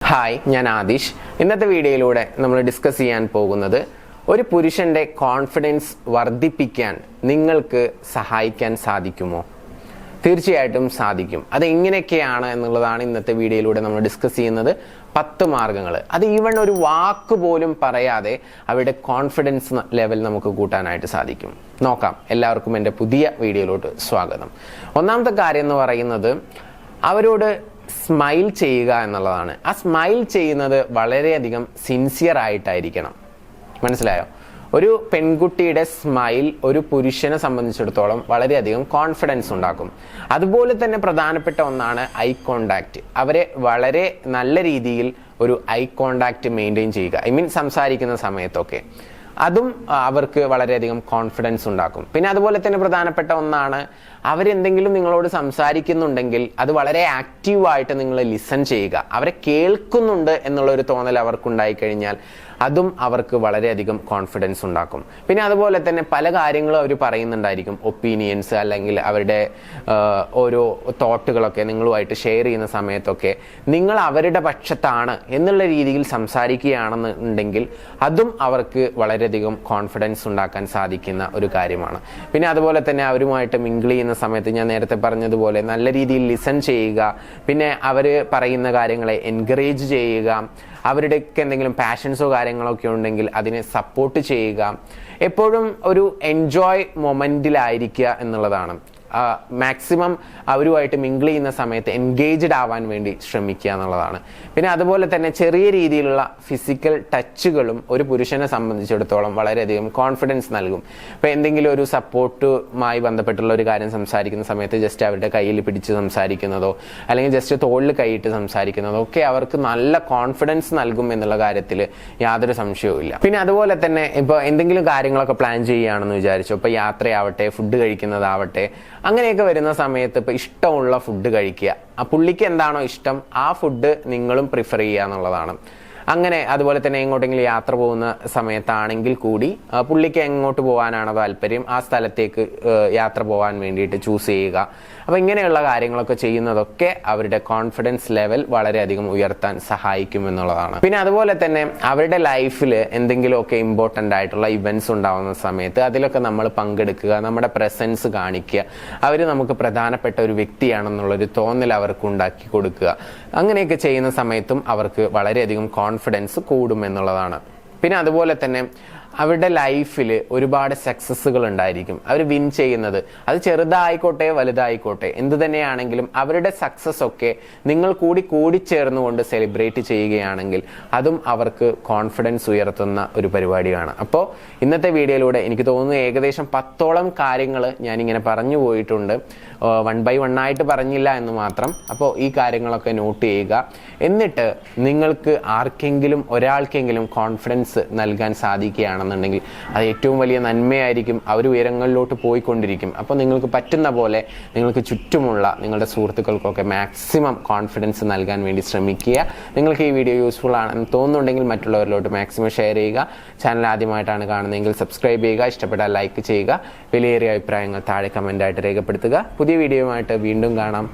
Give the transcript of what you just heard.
Hi, ഞാൻ ആദിഷ്. ഇന്നത്തെ വീഡിയോയിലൂടെ നമ്മൾ ഡിസ്കസ് ചെയ്യാൻ പോകുന്നത് ഒരു പുരുഷന്റെ കോൺഫിഡൻസ് വർദ്ധിപ്പിക്കാൻ നിങ്ങൾക്ക് സഹായിക്കാൻ സാധിക്കുമോ? തീർച്ചയായിട്ടും സാധിക്കും. അത് എങ്ങനെയൊക്കെയാണ് എന്നുള്ളതാണ് ഇന്നത്തെ വീഡിയോയിലൂടെ നമ്മൾ ഡിസ്കസ് ചെയ്യുന്നത്. 10 മാർഗങ്ങൾ. അത് ഈവൺ ഒരു വാക്ക് പോലും പറയാതെ അവരുടെ കോൺഫിഡൻസ് ലെവൽ നമുക്ക് കൂട്ടാനായിട്ട് സാധിക്കും. നോക്കാം. എല്ലാവർക്കും എൻ്റെ പുതിയ വീഡിയോയിലോട്ട് സ്വാഗതം. ഒന്നാമത്തെ കാര്യം എന്ന് പറയുന്നത് അവരോട് സ്മൈൽ ചെയ്യുക എന്നുള്ളതാണ്. ആ സ്മൈൽ ചെയ്യുന്നത് വളരെയധികം സിൻസിയർ ആയിട്ടായിരിക്കണം. മനസ്സിലായോ? ഒരു പെൺകുട്ടിയുടെ സ്മൈൽ ഒരു പുരുഷനെ സംബന്ധിച്ചിടത്തോളം വളരെയധികം കോൺഫിഡൻസ് ഉണ്ടാക്കും. അതുപോലെ തന്നെ പ്രധാനപ്പെട്ട ഒന്നാണ് ഐ കോണ്ടാക്ട്. അവരെ വളരെ നല്ല രീതിയിൽ ഒരു ഐ കോണ്ടാക്ട് മെയിൻറ്റെയിൻ ചെയ്യുക. സംസാരിക്കുന്ന സമയത്തൊക്കെ അതും അവർക്ക് വളരെയധികം കോൺഫിഡൻസ് ഉണ്ടാക്കും. പിന്നെ അതുപോലെ തന്നെ പ്രധാനപ്പെട്ട ഒന്നാണ് അവരെന്തെങ്കിലും നിങ്ങളോട് സംസാരിക്കുന്നുണ്ടെങ്കിൽ അത് വളരെ ആക്റ്റീവായിട്ട് നിങ്ങൾ ലിസൺ ചെയ്യുക. അവരെ കേൾക്കുന്നുണ്ട് എന്നുള്ളൊരു തോന്നൽ അവർക്കുണ്ടായി കഴിഞ്ഞാൽ അതും അവർക്ക് വളരെയധികം കോൺഫിഡൻസ് ഉണ്ടാക്കും. പിന്നെ അതുപോലെ തന്നെ പല കാര്യങ്ങളും അവർ പറയുന്നുണ്ടായിരിക്കും, ഒപ്പീനിയൻസ് അല്ലെങ്കിൽ അവരുടെ ഓരോ തോട്ടുകളൊക്കെ നിങ്ങളുമായിട്ട് ഷെയർ ചെയ്യുന്ന സമയത്തൊക്കെ നിങ്ങൾ അവരുടെ പക്ഷത്താണ് എന്നുള്ള രീതിയിൽ സംസാരിക്കുകയാണെന്നുണ്ടെങ്കിൽ അതും അവർക്ക് വളരെയധികം കോൺഫിഡൻസ് ഉണ്ടാക്കാൻ സാധിക്കുന്ന ഒരു കാര്യമാണ്. പിന്നെ അതുപോലെ തന്നെ അവരുമായിട്ട് മിങ്കിൾ ചെയ്യുന്ന സമയത്ത് ഞാൻ നേരത്തെ പറഞ്ഞതുപോലെ നല്ല രീതിയിൽ ലിസൺ ചെയ്യുക. പിന്നെ അവർ പറയുന്ന കാര്യങ്ങളെ എൻകറേജ് ചെയ്യുക. അവരുടെയൊക്കെ എന്തെങ്കിലും പാഷൻസോ കാര്യങ്ങളോ ഒക്കെ ഉണ്ടെങ്കിൽ അതിനെ സപ്പോർട്ട് ചെയ്യുക. എപ്പോഴും ഒരു എൻജോയ് മൊമെന്റിലായിരിക്കുക എന്നുള്ളതാണ്. മാക്സിമം അവരുമായിട്ട് മിങ്കിൾ ചെയ്യുന്ന സമയത്ത് എൻഗേജ്ഡ് ആവാൻ വേണ്ടി ശ്രമിക്കുക എന്നുള്ളതാണ്. പിന്നെ അതുപോലെ തന്നെ ചെറിയ രീതിയിലുള്ള ഫിസിക്കൽ ടച്ചുകളും ഒരു പുരുഷനെ സംബന്ധിച്ചിടത്തോളം വളരെയധികം കോൺഫിഡൻസ് നൽകും. ഇപ്പോൾ എന്തെങ്കിലും ഒരു സപ്പോർട്ടുമായി ബന്ധപ്പെട്ടുള്ള ഒരു കാര്യം സംസാരിക്കുന്ന സമയത്ത് ജസ്റ്റ് അവരുടെ കയ്യിൽ പിടിച്ച് സംസാരിക്കുന്നതോ അല്ലെങ്കിൽ ജസ്റ്റ് തോളിൽ കൈയിട്ട് സംസാരിക്കുന്നതോ ഒക്കെ അവർക്ക് നല്ല കോൺഫിഡൻസ് നൽകും എന്നുള്ള കാര്യത്തിൽ യാതൊരു സംശയവുമില്ല. പിന്നെ അതുപോലെ തന്നെ ഇപ്പോൾ എന്തെങ്കിലും കാര്യങ്ങളൊക്കെ പ്ലാൻ ചെയ്യുകയാണെന്ന് വിചാരിച്ചു, ഇപ്പോൾ യാത്രയാവട്ടെ, ഫുഡ് കഴിക്കുന്നതാവട്ടെ, അങ്ങനെയൊക്കെ വരുന്ന സമയത്ത് ഇപ്പോൾ ഇഷ്ടമുള്ള ഫുഡ് കഴിക്കുക. ആ പുള്ളിക്ക് എന്താണോ ഇഷ്ടം ആ ഫുഡ് നിങ്ങളും പ്രിഫർ ചെയ്യുക എന്നുള്ളതാണ്. അങ്ങനെ അതുപോലെ തന്നെ എങ്ങോട്ടെങ്കിലും യാത്ര പോകുന്ന സമയത്താണെങ്കിൽ കൂടി പുള്ളിക്ക് എങ്ങോട്ട് പോകാനാണോ താല്പര്യം ആ സ്ഥലത്തേക്ക് യാത്ര പോകാൻ വേണ്ടിയിട്ട് ചൂസ് ചെയ്യുക. അപ്പോൾ ഇങ്ങനെയുള്ള കാര്യങ്ങളൊക്കെ ചെയ്യുന്നതൊക്കെ അവരുടെ കോൺഫിഡൻസ് ലെവൽ വളരെയധികം ഉയർത്താൻ സഹായിക്കും എന്നുള്ളതാണ്. പിന്നെ അതുപോലെ തന്നെ അവരുടെ ലൈഫിൽ എന്തെങ്കിലുമൊക്കെ ഇമ്പോർട്ടൻ്റ് ആയിട്ടുള്ള ഇവൻറ്റ്സ് ഉണ്ടാകുന്ന സമയത്ത് അതിലൊക്കെ നമ്മൾ പങ്കെടുക്കുക, നമ്മുടെ പ്രസൻസ് കാണിക്കുക. അവർ നമുക്ക് പ്രധാനപ്പെട്ട ഒരു വ്യക്തിയാണെന്നുള്ളൊരു തോന്നൽ അവർക്ക് ഉണ്ടാക്കി കൊടുക്കുക. അങ്ങനെയൊക്കെ ചെയ്യുന്ന സമയത്തും അവർക്ക് വളരെയധികം കോൺഫിഡൻസ് കൂടും എന്നുള്ളതാണ്. പിന്നെ അതുപോലെ തന്നെ അവരുടെ ലൈഫിൽ ഒരുപാട് സക്സസ്സുകൾ ഉണ്ടായിരിക്കും. അവർ വിൻ ചെയ്യുന്നത് അത് ചെറുതായിക്കോട്ടെ വലുതായിക്കോട്ടെ എന്ത് തന്നെയാണെങ്കിലും അവരുടെ സക്സസ് ഒക്കെ നിങ്ങൾ കൂടിച്ചേർന്നുകൊണ്ട് സെലിബ്രേറ്റ് ചെയ്യുകയാണെങ്കിൽ അതും അവർക്ക് കോൺഫിഡൻസ് ഉയർത്തുന്ന ഒരു പരിപാടിയാണ്. അപ്പോൾ ഇന്നത്തെ വീഡിയോയിലൂടെ എനിക്ക് തോന്നുന്നു ഏകദേശം 10ഓളം കാര്യങ്ങൾ ഞാനിങ്ങനെ പറഞ്ഞു പോയിട്ടുണ്ട്. 1 by 1 ആയിട്ട് പറഞ്ഞില്ല എന്ന് മാത്രം. അപ്പോൾ ഈ കാര്യങ്ങളൊക്കെ നോട്ട് ചെയ്യുക. എന്നിട്ട് നിങ്ങൾക്ക് ആർക്കെങ്കിലും ഒരാൾക്കെങ്കിലും കോൺഫിഡൻസ് നൽകാൻ സാധിക്കുകയാണെന്നുണ്ടെങ്കിൽ അത് ഏറ്റവും വലിയ നന്മയായിരിക്കും. അവർ ഉയരങ്ങളിലോട്ട് പോയിക്കൊണ്ടിരിക്കും. അപ്പോൾ നിങ്ങൾക്ക് പറ്റുന്ന പോലെ നിങ്ങൾക്ക് ചുറ്റുമുള്ള നിങ്ങളുടെ സുഹൃത്തുക്കൾക്കൊക്കെ മാക്സിമം കോൺഫിഡൻസ് നൽകാൻ വേണ്ടി ശ്രമിക്കുക. നിങ്ങൾക്ക് ഈ വീഡിയോ യൂസ്ഫുൾ ആണെന്ന് തോന്നുന്നുണ്ടെങ്കിൽ മറ്റുള്ളവരിലോട്ട് മാക്സിമം ഷെയർ ചെയ്യുക. ചാനൽ ആദ്യമായിട്ടാണ് കാണുന്നതെങ്കിൽ സബ്സ്ക്രൈബ് ചെയ്യുക. ഇഷ്ടപ്പെട്ടാൽ ലൈക്ക് ചെയ്യുക. വിലയേറിയ അഭിപ്രായങ്ങൾ താഴെ കമൻ്റായിട്ട് രേഖപ്പെടുത്തുക. പുതിയ വീഡിയോയുമായിട്ട് വീണ്ടും കാണാം.